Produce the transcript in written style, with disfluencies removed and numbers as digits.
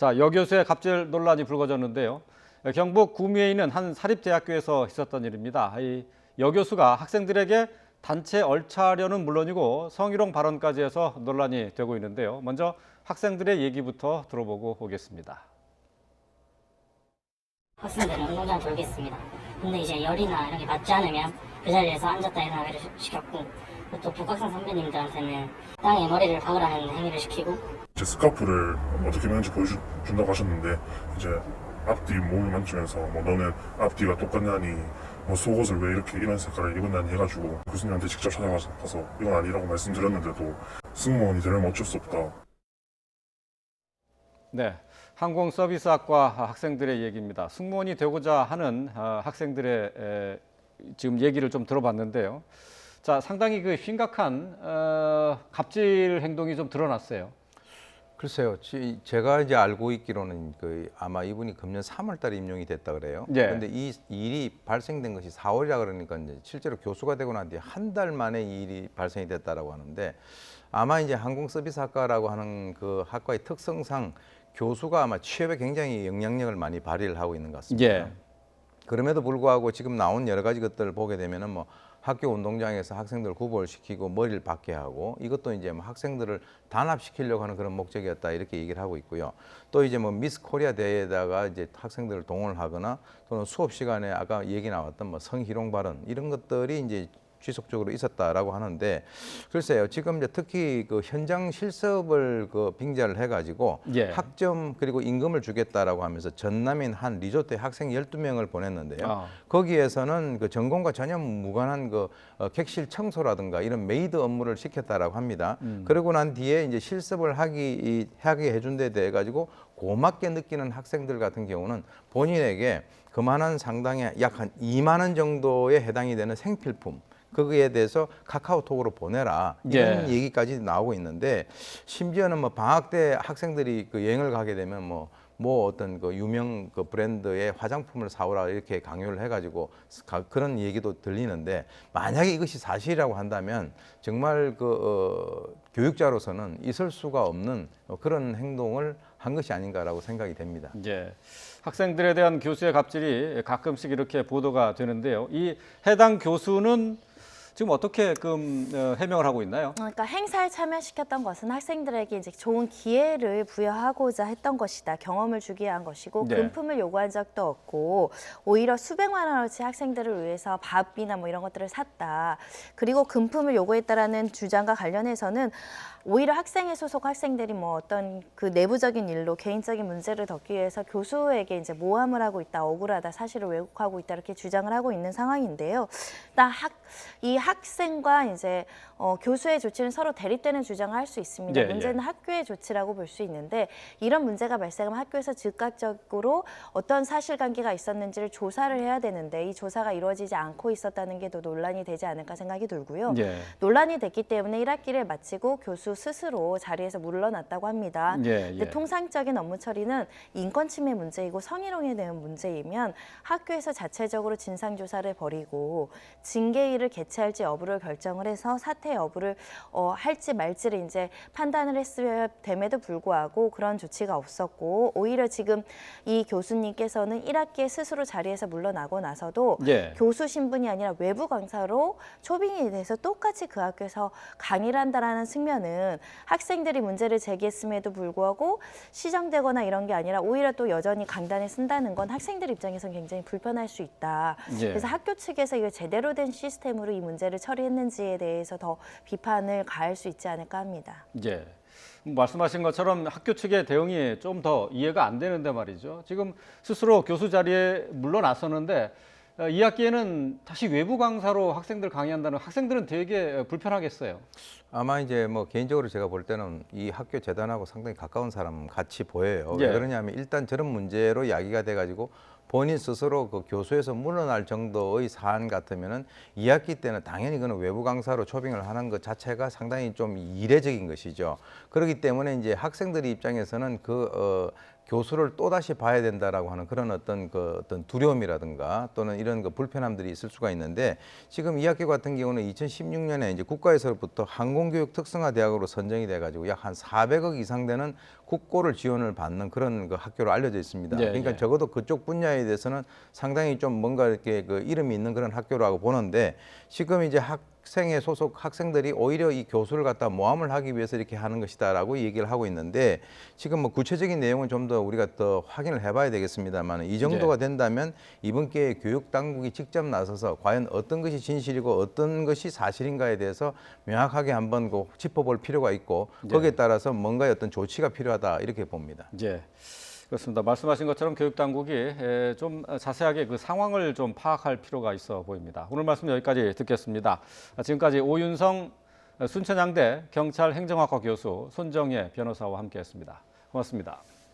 자, 여교수의 갑질 논란이 불거졌는데요. 경북 구미에 있는 한 사립대학교에서 있었던 일입니다. 이 여교수가 학생들에게 단체 얼차려는 물론이고 성희롱 발언까지 해서 논란이 되고 있는데요. 먼저 학생들의 얘기부터 들어보고 오겠습니다. 학생들은 운동장 돌겠습니다. 근데 이제 열이나 이런 게 맞지 않으면 그 자리에서 앉았다 일어나기를 시켰고, 또 북학생 선배님들한테는 땅에 머리를 박으라는 행위를 시키고, 제 스카프를 어떻게 매는지 보여준다고 하셨는데, 이제 앞뒤 몸을 만지면서 뭐 너는 앞뒤가 똑같냐니, 뭐 속옷을 왜 이렇게 이런 색깔을 입었냐니 해가지고 교수님한테 직접 찾아가서 이건 아니라고 말씀드렸는데도 승무원이 되려면 어쩔 수 없다. 네, 항공서비스학과 학생들의 얘기입니다. 승무원이 되고자 하는 학생들의 지금 얘기를 좀 들어봤는데요. 자, 상당히 그 심각한 갑질 행동이 좀 드러났어요. 글쎄요, 제가 이제 알고 있기로는 아마 이분이 금년 3월달에 임용이 됐다 그래요. 예. 그런데 이 일이 발생된 것이 4월이라 그러니까 이제 실제로 교수가 되고 난 뒤에 한 달 만에 이 일이 발생이 됐다라고 하는데, 아마 이제 항공서비스학과라고 하는 그 학과의 특성상 교수가 아마 취업에 굉장히 영향력을 많이 발휘를 하고 있는 것 같습니다. 예. 그럼에도 불구하고 지금 나온 여러 가지 것들을 보게 되면은 뭐 학교 운동장에서 학생들을 구bol시키고 머리를 박게 하고, 이것도 이제 뭐 학생들을 단합시키려고 하는 그런 목적이었다 이렇게 얘기를 하고 있고요. 또 이제 뭐 미스 코리아 대회에다가 이제 학생들을 동원을 하거나, 또는 수업 시간에 아까 얘기 나왔던 뭐 성희롱 발언 이런 것들이 이제 지속적으로 있었다라고 하는데, 글쎄요, 지금 이제 특히 그 현장 실습을 그 빙자를 해가지고 예. 학점 그리고 임금을 주겠다라고 하면서 전남인 한 리조트에 학생 12명을 보냈는데요. 아. 거기에서는 그 전공과 전혀 무관한 그 객실 청소라든가 이런 메이드 업무를 시켰다라고 합니다. 그러고 난 뒤에 이제 실습을 하게 해준 데 대해 가지고 고맙게 느끼는 학생들 같은 경우는 본인에게 그만한 상당의 약 한 2만 원 정도에 해당이 되는 생필품, 거기에 대해서 카카오톡으로 보내라 이런 예. 얘기까지 나오고 있는데, 심지어는 뭐 방학 때 학생들이 그 여행을 가게 되면 뭐 어떤 그 유명 그 브랜드의 화장품을 사오라 이렇게 강요를 해가지고 그런 얘기도 들리는데, 만약에 이것이 사실이라고 한다면 정말 교육자로서는 있을 수가 없는 그런 행동을 한 것이 아닌가라고 생각이 됩니다. 예. 학생들에 대한 교수의 갑질이 가끔씩 이렇게 보도가 되는데요. 이 해당 교수는 지금 어떻게 해명을 하고 있나요? 그러니까 행사에 참여시켰던 것은 학생들에게 이제 좋은 기회를 부여하고자 했던 것이다. 경험을 주기 위한 것이고, 네. 금품을 요구한 적도 없고, 오히려 수백만 원어치 학생들을 위해서 밥이나 뭐 이런 것들을 샀다. 그리고 금품을 요구했다라는 주장과 관련해서는 오히려 학생회 소속 학생들이 뭐 어떤 그 내부적인 일로 개인적인 문제를 덮기 위해서 교수에게 이제 모함을 하고 있다, 억울하다, 사실을 왜곡하고 있다 이렇게 주장을 하고 있는 상황인데요. 이 학생과 이제 교수의 조치는 서로 대립되는 주장을 할 수 있습니다. 예, 문제는 예. 학교의 조치라고 볼 수 있는데, 이런 문제가 발생하면 학교에서 즉각적으로 어떤 사실관계가 있었는지를 조사를 해야 되는데, 이 조사가 이루어지지 않고 있었다는 게 더 논란이 되지 않을까 생각이 들고요. 예. 논란이 됐기 때문에 1학기를 마치고 교수 스스로 자리에서 물러났다고 합니다. 예, 근데 예. 통상적인 업무 처리는 인권 침해 문제이고 성희롱에 대한 문제이면 학교에서 자체적으로 진상조사를 벌이고 징계일을 개최할지 여부를 결정을 해서 사퇴 여부를 할지 말지를 이제 판단을 했어야 됨에도 불구하고 그런 조치가 없었고, 오히려 지금 이 교수님께서는 1학기에 스스로 자리에서 물러나고 나서도 예. 교수 신분이 아니라 외부 강사로 초빙이 돼서 똑같이 그 학교에서 강의를 한다라는 측면은 학생들이 문제를 제기했음에도 불구하고 시정되거나 이런 게 아니라 오히려 또 여전히 강단에 쓴다는 건 학생들 입장에서는 굉장히 불편할 수 있다. 예. 그래서 학교 측에서 이걸 제대로 된 시스템으로 이 문제를 처리했는지에 대해서 더 비판을 가할 수 있지 않을까 합니다. 예. 말씀하신 것처럼 학교 측의 대응이 좀 더 이해가 안 되는데 말이죠. 지금 스스로 교수 자리에 물러났었는데 2학기에는 다시 외부 강사로 학생들 강의한다는, 학생들은 되게 불편하겠어요. 아마 이제 뭐 개인적으로 제가 볼 때는 이 학교 재단하고 상당히 가까운 사람 같이 보여요. 예. 왜 그러냐면 일단 저런 문제로 야기가 돼가지고 본인 스스로 그 교수에서 물러날 정도의 사안 같으면은 2학기 때는 당연히 그는 외부 강사로 초빙을 하는 것 자체가 상당히 좀 이례적인 것이죠. 그렇기 때문에 이제 학생들 입장에서는 교수를 또다시 봐야 된다라고 하는 그런 어떤 두려움이라든가 또는 이런 불편함들이 있을 수가 있는데, 지금 이 학교 같은 경우는 2016년에 이제 국가에서부터 항공교육 특성화 대학으로 선정이 돼 가지고 약 한 400억 이상 되는 국고를 지원을 받는 그런 학교로 알려져 있습니다. 예, 그러니까 예. 적어도 그쪽 분야에 대해서는 상당히 좀 뭔가 이렇게 이름이 있는 그런 학교라고 보는데, 지금 이제 학생회 소속 학생들이 오히려 이 교수를 갖다 모함을 하기 위해서 이렇게 하는 것이다라고 얘기를 하고 있는데, 지금 뭐 구체적인 내용은 좀 더 우리가 더 확인을 해봐야 되겠습니다만, 이 정도가 된다면 이번 기회에 교육 당국이 직접 나서서 과연 어떤 것이 진실이고 어떤 것이 사실인가에 대해서 명확하게 한번 짚어볼 필요가 있고, 거기에 따라서 뭔가의 어떤 조치가 필요하다 이렇게 봅니다. 예. 그렇습니다. 말씀하신 것처럼 교육 당국이 좀 자세하게 그 상황을 좀 파악할 필요가 있어 보입니다. 오늘 말씀 여기까지 듣겠습니다. 지금까지 오윤성 순천향대 경찰행정학과 교수, 손정예 변호사와 함께했습니다. 고맙습니다.